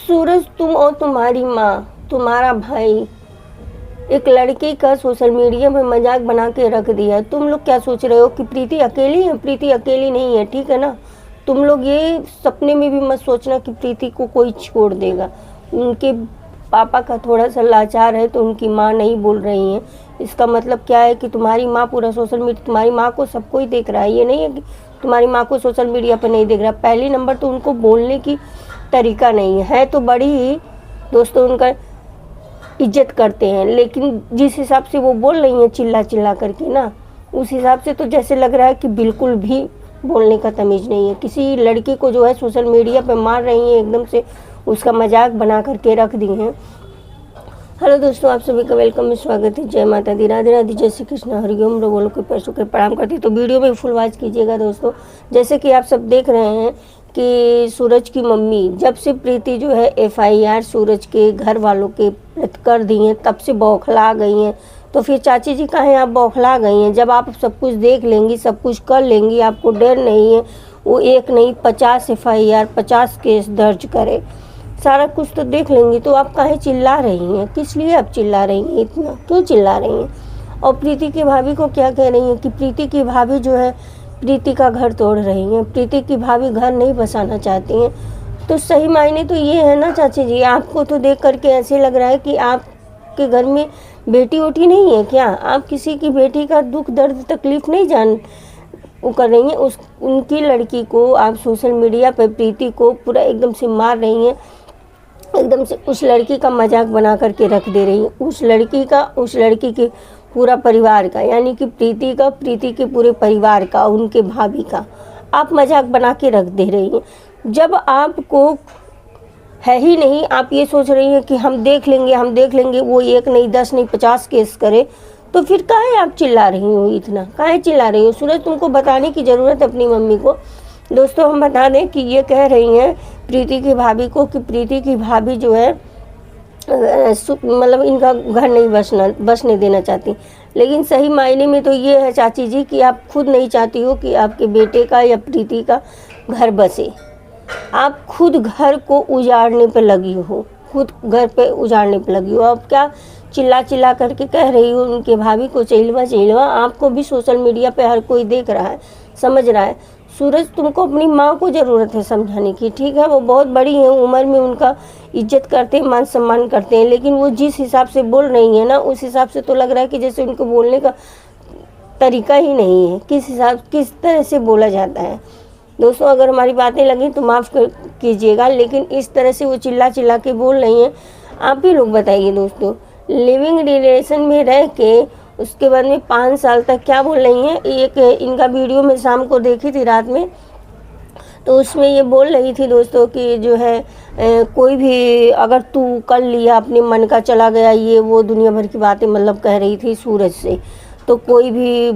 सूरज, तुम और तुम्हारी माँ, तुम्हारा भाई एक लड़के का सोशल मीडिया में मजाक बना के रख दिया है। तुम लोग क्या सोच रहे हो कि प्रीति अकेली है? प्रीति अकेली नहीं है, ठीक है ना। तुम लोग ये सपने में भी मत सोचना कि प्रीति को कोई छोड़ देगा। उनके पापा का थोड़ा सा लाचार है तो उनकी माँ नहीं बोल रही है। इसका मतलब क्या है कि तुम्हारी माँ पूरा सोशल मीडिया, तुम्हारी माँ को सब कोई देख रहा है। ये नहीं है कि तुम्हारी माँ को सोशल मीडिया पर नहीं देख रहा। पहली नंबर तो उनको बोलने की तरीका नहीं है तो बड़ी ही दोस्तों उनका इज्जत करते हैं, लेकिन जिस हिसाब से वो बोल रही हैं चिल्ला चिल्ला करके ना, उस हिसाब से तो जैसे लग रहा है कि बिल्कुल भी बोलने का तमीज़ नहीं है। किसी लड़की को जो है सोशल मीडिया पे मार रही हैं, एकदम से उसका मजाक बना करके रख दी हैं। हेलो दोस्तों, आप सभी का वेलकम, स्वागत है। जय माता दी, राधे राधे, जय श्री कृष्ण, हरिओम। बोलो के पैसों के प्रणाम करती तो वीडियो में फुल वॉच कीजिएगा दोस्तों। जैसे कि आप सब देख रहे हैं कि सूरज की मम्मी, जब से प्रीति जो है FIR सूरज के घर वालों के कर दी हैं तब से बौखला गई हैं। तो फिर चाची जी कहें आप बौखला गई हैं? जब आप सब कुछ देख लेंगी, सब कुछ कर लेंगी, आपको डर नहीं है। वो एक नहीं 50 FIR 50 केस दर्ज करे, सारा कुछ तो देख लेंगी, तो आप काहे चिल्ला रही हैं? किस लिए आप चिल्ला रही हैं? इतना क्यों चिल्ला रही हैं? और प्रीति की भाभी को क्या कह रही हैं कि प्रीति की भाभी जो है प्रीति का घर तोड़ रही हैं, प्रीति की भाभी घर नहीं बसाना चाहती हैं। तो सही मायने तो ये है ना चाची जी, आपको तो देख करके ऐसे लग रहा है कि आपके घर में बेटी वोटी नहीं है क्या? आप किसी की बेटी का दुख दर्द तकलीफ नहीं जान वो कर रही हैं। उनकी लड़की को आप सोशल मीडिया पर प्रीति को पूरा एकदम से मार रही हैं, एकदम से उस लड़की का मजाक बना करके रख दे रही है। उस लड़की के पूरा परिवार का, यानी कि प्रीति का, प्रीति के पूरे परिवार का, उनके भाभी का आप मजाक बना के रख दे रही हैं। जब आपको है ही नहीं, आप ये सोच रही हैं कि हम देख लेंगे, वो एक नहीं 10 नहीं 50 केस करे, तो फिर काहे आप चिल्ला रही हो? इतना काहे चिल्ला रही हो? सूरज, तुमको बताने की ज़रूरत है अपनी मम्मी को। दोस्तों हम बता दें कि ये कह रही हैं प्रीति की भाभी को कि प्रीति की भाभी जो है मतलब इनका घर नहीं बसने देना चाहती। लेकिन सही मायने में तो ये है चाची जी कि आप खुद नहीं चाहती हो कि आपके बेटे का या प्रीति का घर बसे। आप खुद घर को उजाड़ने पे लगी हो, खुद घर पे उजाड़ने पे लगी हो। अब क्या चिल्ला चिल्ला करके कह रही हो उनके भाभी को चेलवा? आपको भी सोशल मीडिया पे हर कोई देख रहा है, समझ रहा है। सूरज, तुमको अपनी माँ को ज़रूरत है समझाने की, ठीक है। वो बहुत बड़ी हैं उम्र में, उनका इज्जत करते हैं, मान सम्मान करते हैं, लेकिन वो जिस हिसाब से बोल रही है ना, उस हिसाब से तो लग रहा है कि जैसे उनको बोलने का तरीका ही नहीं है। किस तरह से बोला जाता है। दोस्तों अगर हमारी बातें लगी तो माफ़ कीजिएगा, लेकिन इस तरह से वो चिल्ला चिल्ला के बोल रही हैं। आप ही लोग बताइए दोस्तों, लिविंग रिलेशन में रह के उसके बाद में 5 साल तक क्या बोल रही हैं। एक इनका वीडियो में शाम को देखी थी रात में, तो उसमें ये बोल रही थी दोस्तों कि जो है कोई भी अगर तू कर लिया अपने मन का, चला गया, ये वो दुनिया भर की बातें मतलब कह रही थी सूरज से। तो कोई भी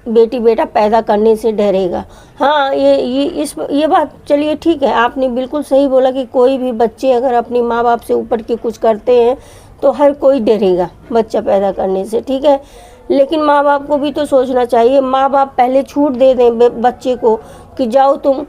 बेटी बेटा पैदा करने से डरेगा। हाँ, ये बात चलिए ठीक है, आपने बिल्कुल सही बोला कि कोई भी बच्चे अगर अपने माँ बाप से ऊपर के कुछ करते हैं तो हर कोई डरेगा बच्चा पैदा करने से, ठीक है। लेकिन माँ बाप को भी तो सोचना चाहिए। माँ बाप पहले छूट दे दें बच्चे को कि जाओ तुम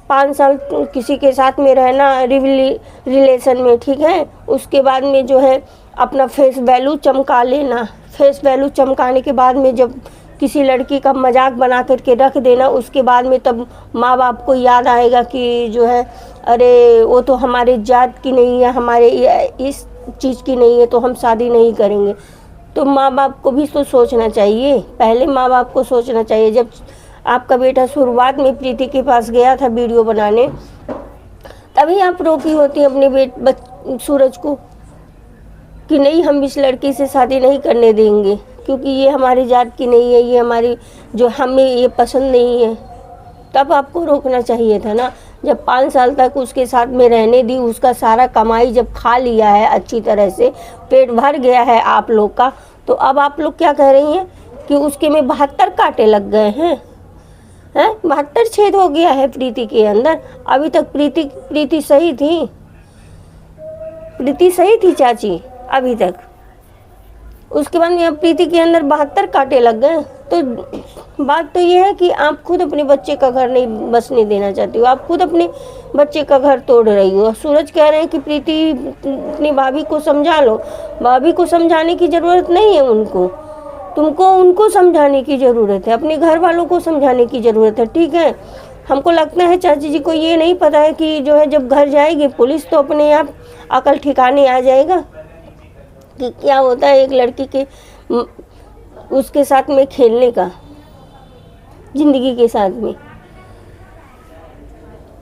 5 साल किसी के साथ में रहना रिलेशन में, ठीक है। उसके बाद में जो है अपना फेस वैल्यू चमका लेना। फेस वैल्यू चमकाने के बाद में जब किसी लड़की का मजाक बना करके रख देना, उसके बाद में तब माँ बाप को याद आएगा कि जो है अरे वो तो हमारे जात की नहीं है, हमारे इस चीज़ की नहीं है, तो हम शादी नहीं करेंगे। तो माँ बाप को भी तो सोचना चाहिए, पहले माँ बाप को सोचना चाहिए। जब आपका बेटा शुरुआत में प्रीति के पास गया था वीडियो बनाने, तभी आप रोकी होती अपने सूरज को कि नहीं, हम इस लड़की से शादी नहीं करने देंगे क्योंकि ये हमारी जात की नहीं है, ये हमारी जो हमें ये पसंद नहीं है। तब आपको रोकना चाहिए था ना। जब 5 साल तक उसके साथ में रहने दी, उसका सारा कमाई जब खा लिया है, अच्छी तरह से पेट भर गया है आप लोग का, तो अब आप लोग क्या कह रही हैं कि उसके में 72 कांटे लग गए हैं। 72 छेद हो गया है प्रीति के अंदर। अभी तक प्रीति सही थी, प्रीति सही थी चाची अभी तक। उसके बाद में अब प्रीति के अंदर 72 कांटे लग गए। तो बात तो ये है कि आप खुद अपने बच्चे का घर नहीं बसने देना चाहती हो, आप खुद अपने बच्चे का घर तोड़ रही हो। सूरज कह रहे हैं कि प्रीति अपनी भाभी को समझा लो। भाभी को समझाने की ज़रूरत नहीं है उनको, तुमको उनको समझाने की ज़रूरत है, अपने घर वालों को समझाने की ज़रूरत है, ठीक है। हमको लगता है चाची जी को ये नहीं पता है कि जो है जब घर जाएगी पुलिस तो अपने आप अकल ठिकाने आ जाएगा कि क्या होता है एक लड़की के उसके साथ में खेलने का, जिंदगी के साथ में।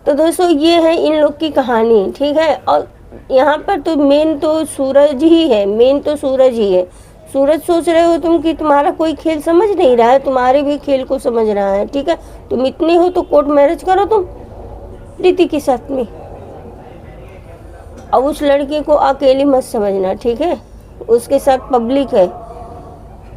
तो दोस्तों ये है इन लोग की कहानी, ठीक है। और यहाँ पर तो मेन तो सूरज ही है, मेन तो सूरज ही है। सूरज सोच रहे हो तुम कि तुम्हारा कोई खेल समझ नहीं रहा है, तुम्हारे भी खेल को समझ रहा है, ठीक है। तुम इतने हो तो कोर्ट मैरिज करो तुम प्रीति के साथ में। अब उस लड़के को अकेली मत समझना, ठीक है, उसके साथ पब्लिक है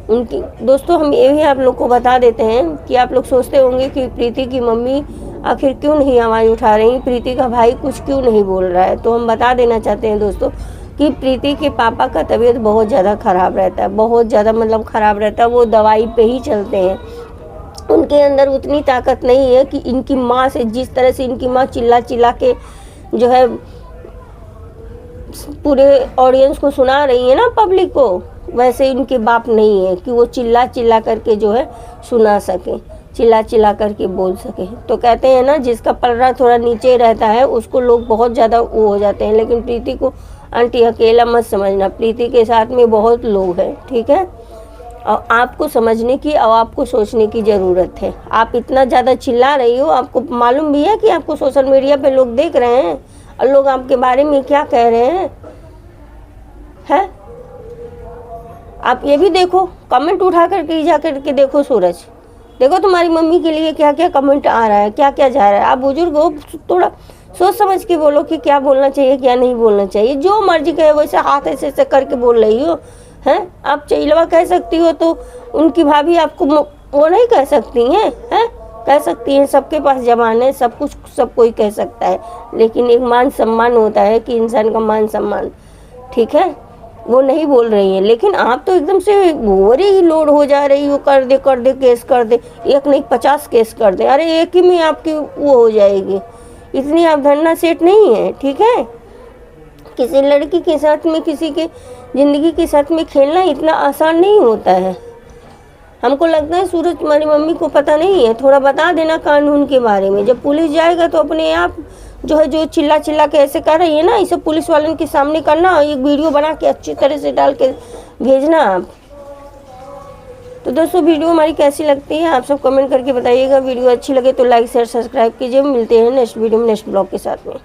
उनकी। दोस्तों हम ये भी आप लोग को बता देते हैं कि आप लोग सोचते होंगे कि प्रीति की मम्मी आखिर क्यों नहीं आवाज़ उठा रही, प्रीति का भाई कुछ क्यों नहीं बोल रहा है। तो हम बता देना चाहते हैं दोस्तों कि प्रीति के पापा का तबीयत बहुत ज़्यादा ख़राब रहता है, बहुत ज़्यादा मतलब ख़राब रहता है, वो दवाई पे ही चलते हैं। उनके अंदर उतनी ताकत नहीं है कि इनकी माँ से, जिस तरह से इनकी माँ चिल्ला चिल्ला के जो है पूरे ऑडियंस को सुना रही है ना, पब्लिक को, वैसे इनके बाप नहीं है कि वो चिल्ला चिल्ला करके जो है सुना सके, चिल्ला चिल्ला करके बोल सके। तो कहते हैं ना जिसका पलड़ा थोड़ा नीचे रहता है उसको लोग बहुत ज़्यादा वो हो जाते हैं। लेकिन प्रीति को आंटी अकेला मत समझना, प्रीति के साथ में बहुत लोग हैं, ठीक है। और आपको समझने की और आपको सोचने की ज़रूरत है। आप इतना ज़्यादा चिल्ला रही हो, आपको मालूम भी है कि आपको सोशल मीडिया पे लोग देख रहे हैं और लोग आपके बारे में क्या कह रहे हैं, हैं? आप ये भी देखो, कमेंट उठा करके जा करके देखो सूरज, देखो तुम्हारी मम्मी के लिए क्या क्या कमेंट आ रहा है, क्या क्या जा रहा है। आप बुजुर्ग हो, थोड़ा सोच समझ के बोलो कि क्या बोलना चाहिए क्या नहीं बोलना चाहिए। जो मर्जी कहे वैसे हाथ ऐसे ऐसे करके बोल रही हो, हैं? आप चैलवा कह सकती हो तो उनकी भाभी आपको वो नहीं कह सकती हैं, हैं? कह सकती हैं, सबके पास जबान है, सब कुछ सब कोई कह सकता है। लेकिन एक मान सम्मान होता है कि इंसान का मान सम्मान, ठीक है, वो नहीं बोल रही है। लेकिन आप तो एकदम से ओवर ही लोड हो जा रही हो, कर दे केस कर दे, एक नहीं 50 केस कर दे। अरे एक ही में आपकी वो हो जाएगी, इतनी आप धरना सेट नहीं है, ठीक है। किसी लड़की के साथ में, किसी के ज़िंदगी के साथ में खेलना इतना आसान नहीं होता है। हमको लगता है सूरज तुम्हारी मम्मी को पता नहीं है, थोड़ा बता देना कानून के बारे में। जब पुलिस जाएगा तो अपने आप जो है जो चिल्ला चिल्ला के ऐसे कर रही है ना, इसे पुलिस वालों के सामने करना, एक वीडियो बना के अच्छी तरह से डाल के भेजना आप। तो दोस्तों वीडियो हमारी कैसी लगती है आप सब कमेंट करके बताइएगा। वीडियो अच्छी लगे तो लाइक शेयर सब्सक्राइब कीजिए। मिलते हैं नेक्स्ट वीडियो में नेक्स्ट ब्लॉग के साथ में।